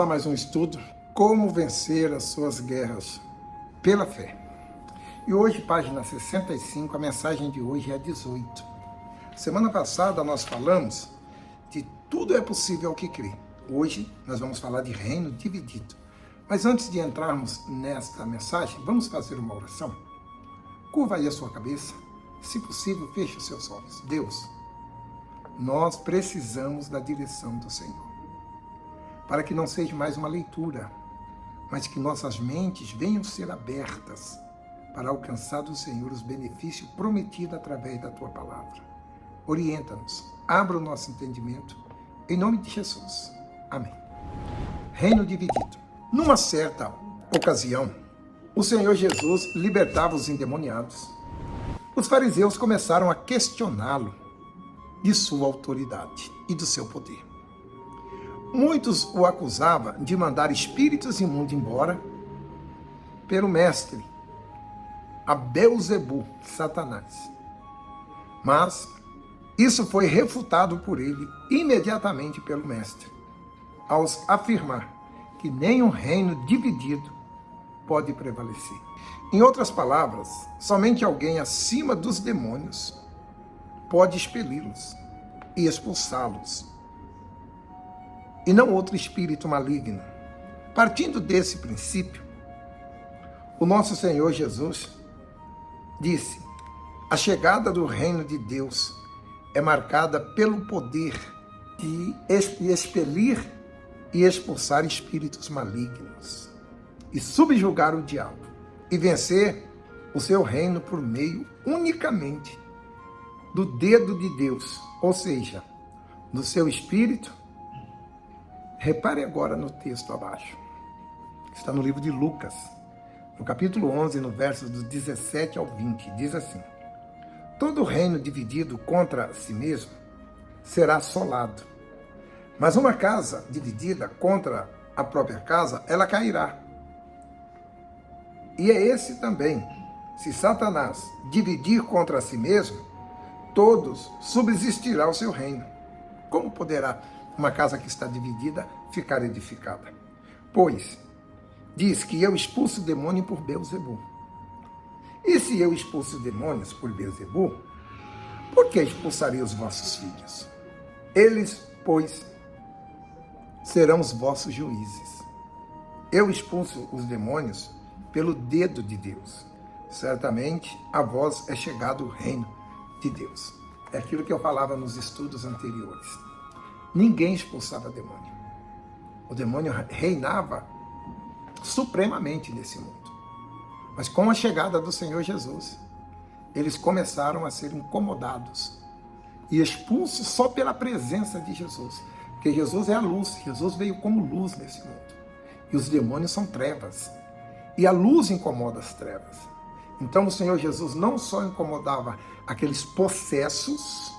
Mais um estudo, como vencer as suas guerras pela fé. E hoje, página 65, a mensagem de hoje é a 18. Semana passada nós falamos de tudo é possível ao que crê. Hoje nós vamos falar de reino dividido. Mas antes de entrarmos nesta mensagem, vamos fazer uma oração. Curva aí a sua cabeça, se possível, feche os seus olhos. Deus, nós precisamos da direção do Senhor, para que não seja mais uma leitura, mas que nossas mentes venham ser abertas para alcançar do Senhor os benefícios prometidos através da Tua Palavra. Orienta-nos, abra o nosso entendimento, em nome de Jesus. Amém. Reino dividido. Numa certa ocasião, o Senhor Jesus libertava os endemoniados. Os fariseus começaram a questioná-lo de sua autoridade e do seu poder. Muitos o acusavam de mandar espíritos imundos embora pelo mestre, a Beelzebu, Satanás. Mas isso foi refutado por ele imediatamente pelo mestre, ao afirmar que nem um reino dividido pode prevalecer. Em outras palavras, somente alguém acima dos demônios pode expeli-los e expulsá-los, e não outro espírito maligno. Partindo desse princípio, o nosso Senhor Jesus disse: a chegada do reino de Deus é marcada pelo poder de expelir e expulsar espíritos malignos, e subjugar o diabo, e vencer o seu reino por meio unicamente do dedo de Deus, ou seja, do seu espírito. Repare agora no texto abaixo. Está no livro de Lucas, no capítulo 11, no verso do 17 ao 20. Diz assim: todo reino dividido contra si mesmo será assolado, mas uma casa dividida contra a própria casa, ela cairá. E é esse também: se Satanás dividir contra si mesmo, todos subsistirá o seu reino. Como poderá uma casa que está dividida ficar edificada? Pois diz que eu expulso o demônio por Beelzebu. E se eu expulso demônios por Beelzebu, por que expulsarei os vossos filhos? Eles, pois, serão os vossos juízes. Eu expulso os demônios pelo dedo de Deus. Certamente a vós é chegado o reino de Deus. É aquilo que eu falava nos estudos anteriores. Ninguém expulsava demônio. O demônio reinava supremamente nesse mundo. Mas com a chegada do Senhor Jesus, eles começaram a ser incomodados e expulsos só pela presença de Jesus. Porque Jesus é a luz, Jesus veio como luz nesse mundo. E os demônios são trevas. E a luz incomoda as trevas. Então o Senhor Jesus não só incomodava aqueles possessos,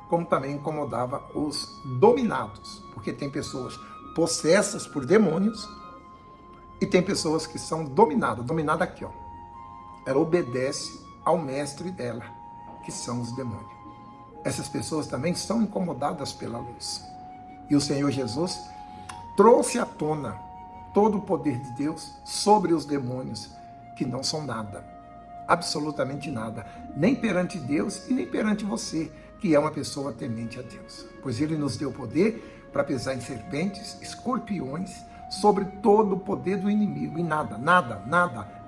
como também incomodava os dominados. Porque tem pessoas possessas por demônios e tem pessoas que são dominadas. Dominada aqui, ó. Ela obedece ao mestre dela, que são os demônios. Essas pessoas também são incomodadas pela luz. E o Senhor Jesus trouxe à tona todo o poder de Deus sobre os demônios, que não são nada, absolutamente nada, nem perante Deus e nem perante você, que é uma pessoa temente a Deus. Pois Ele nos deu poder para pisar em serpentes, escorpiões, sobre todo o poder do inimigo, e nada,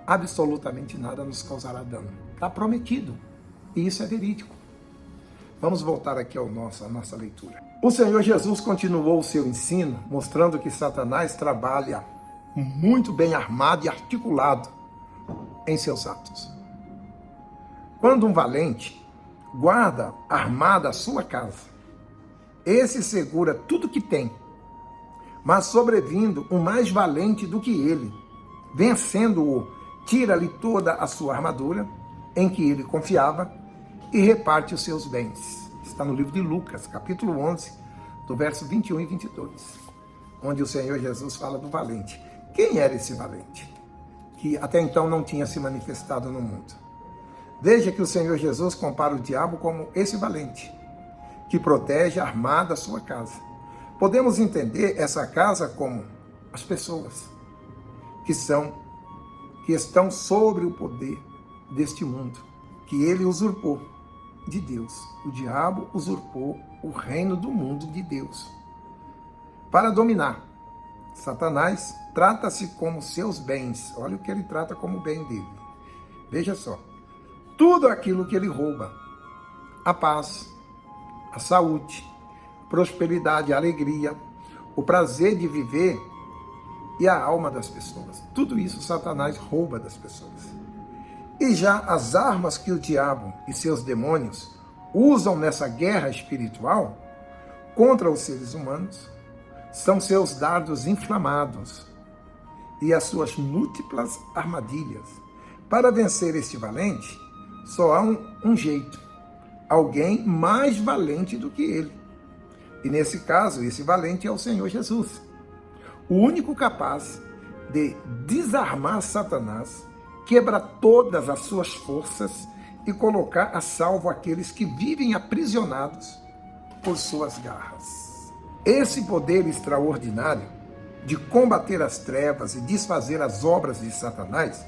absolutamente nada nos causará dano. Está prometido, e isso é verídico. Vamos voltar aqui à nossa leitura. O Senhor Jesus continuou o seu ensino, mostrando que Satanás trabalha muito bem armado e articulado em seus atos. Quando um valente guarda armada a sua casa, esse segura tudo que tem, mas sobrevindo um mais valente do que ele, vencendo-o, tira-lhe toda a sua armadura, em que ele confiava, e reparte os seus bens. Está no livro de Lucas, capítulo 11, do verso 21 e 22, onde o Senhor Jesus fala do valente. Quem era esse valente? Que até então não tinha se manifestado no mundo. Veja que o Senhor Jesus compara o diabo como esse valente, que protege armada a sua casa. Podemos entender essa casa como as pessoas que estão sobre o poder deste mundo, que ele usurpou de Deus. O diabo usurpou o reino do mundo de Deus para dominar. Satanás trata-se como seus bens. Olha o que ele trata como bem dele. Veja só. Tudo aquilo que ele rouba. A paz, a saúde, a prosperidade, a alegria, o prazer de viver e a alma das pessoas. Tudo isso Satanás rouba das pessoas. E já as armas que o diabo e seus demônios usam nessa guerra espiritual contra os seres humanos são seus dardos inflamados e as suas múltiplas armadilhas. Para vencer este valente, só há um jeito: alguém mais valente do que ele. E nesse caso, esse valente é o Senhor Jesus, o único capaz de desarmar Satanás, quebrar todas as suas forças e colocar a salvo aqueles que vivem aprisionados por suas garras. Esse poder extraordinário de combater as trevas e desfazer as obras de Satanás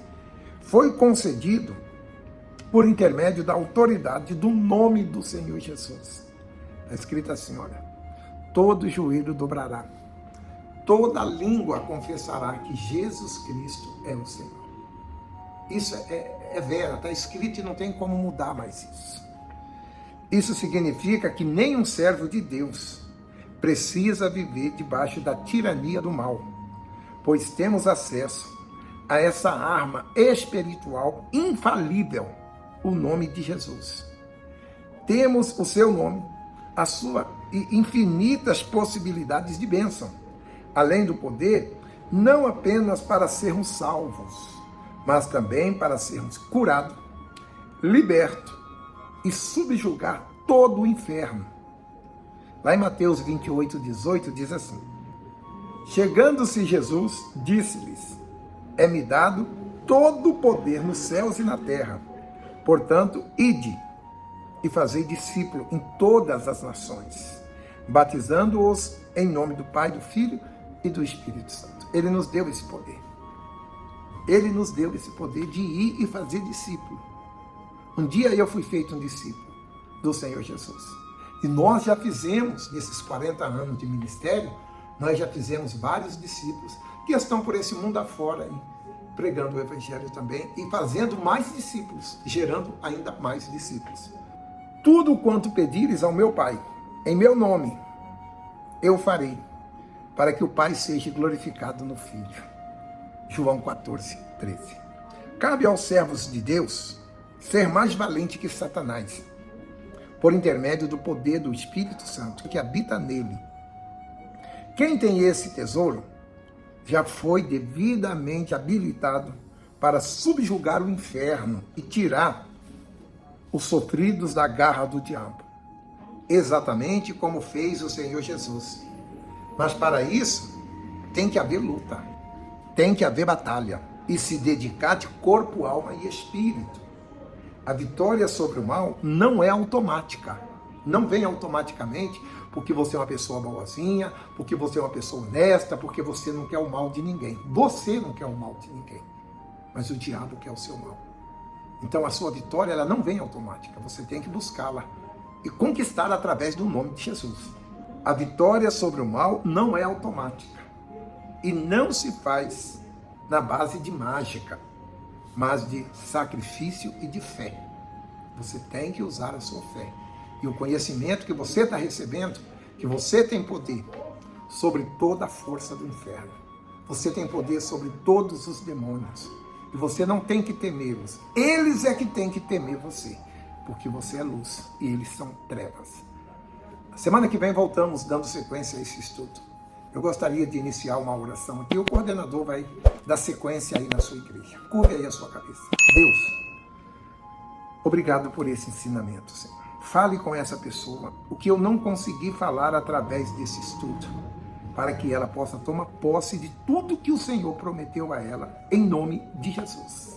foi concedido por intermédio da autoridade do nome do Senhor Jesus. Está escrito assim, olha: todo joelho dobrará, toda língua confessará que Jesus Cristo é o Senhor. Isso é vera, está escrito e não tem como mudar mais isso. Isso significa que nenhum servo de Deus precisa viver debaixo da tirania do mal, pois temos acesso a essa arma espiritual infalível, o nome de Jesus. Temos o seu nome, a sua infinitas possibilidades de bênção, além do poder, não apenas para sermos salvos, mas também para sermos curados, libertos e subjugar todo o inferno. Lá em Mateus 28, 18, diz assim: chegando-se Jesus, disse-lhes: é-me dado todo o poder nos céus e na terra. Portanto, ide e fazei discípulo em todas as nações, batizando-os em nome do Pai, do Filho e do Espírito Santo. Ele nos deu esse poder. Ele nos deu esse poder de ir e fazer discípulo. Um dia eu fui feito um discípulo do Senhor Jesus. E nós já fizemos, nesses 40 anos de ministério, nós já fizemos vários discípulos que estão por esse mundo afora, pregando o Evangelho também e fazendo mais discípulos, gerando ainda mais discípulos. Tudo quanto pedires ao meu Pai, em meu nome, eu farei, para que o Pai seja glorificado no Filho. João 14, 13. Cabe aos servos de Deus ser mais valente que Satanás, por intermédio do poder do Espírito Santo que habita nele. Quem tem esse tesouro já foi devidamente habilitado para subjugar o inferno e tirar os sofridos da garra do diabo, exatamente como fez o Senhor Jesus. Mas para isso tem que haver luta, tem que haver batalha e se dedicar de corpo, alma e espírito. A vitória sobre o mal não é automática. Não vem automaticamente porque você é uma pessoa boazinha, porque você é uma pessoa honesta, porque você não quer o mal de ninguém. Você não quer o mal de ninguém, mas o diabo quer o seu mal. Então a sua vitória ela não vem automática. Você tem que buscá-la e conquistá-la através do nome de Jesus. A vitória sobre o mal não é automática e não se faz na base de mágica, mas de sacrifício e de fé. Você tem que usar a sua fé. E o conhecimento que você está recebendo, que você tem poder sobre toda a força do inferno. Você tem poder sobre todos os demônios. E você não tem que temê-los. Eles é que tem que temer você. Porque você é luz e eles são trevas. Semana que vem voltamos dando sequência a esse estudo. Eu gostaria de iniciar uma oração aqui. O coordenador vai dar sequência aí na sua igreja. Curve aí a sua cabeça. Deus, obrigado por esse ensinamento, Senhor. Fale com essa pessoa o que eu não consegui falar através desse estudo, para que ela possa tomar posse de tudo que o Senhor prometeu a ela, em nome de Jesus.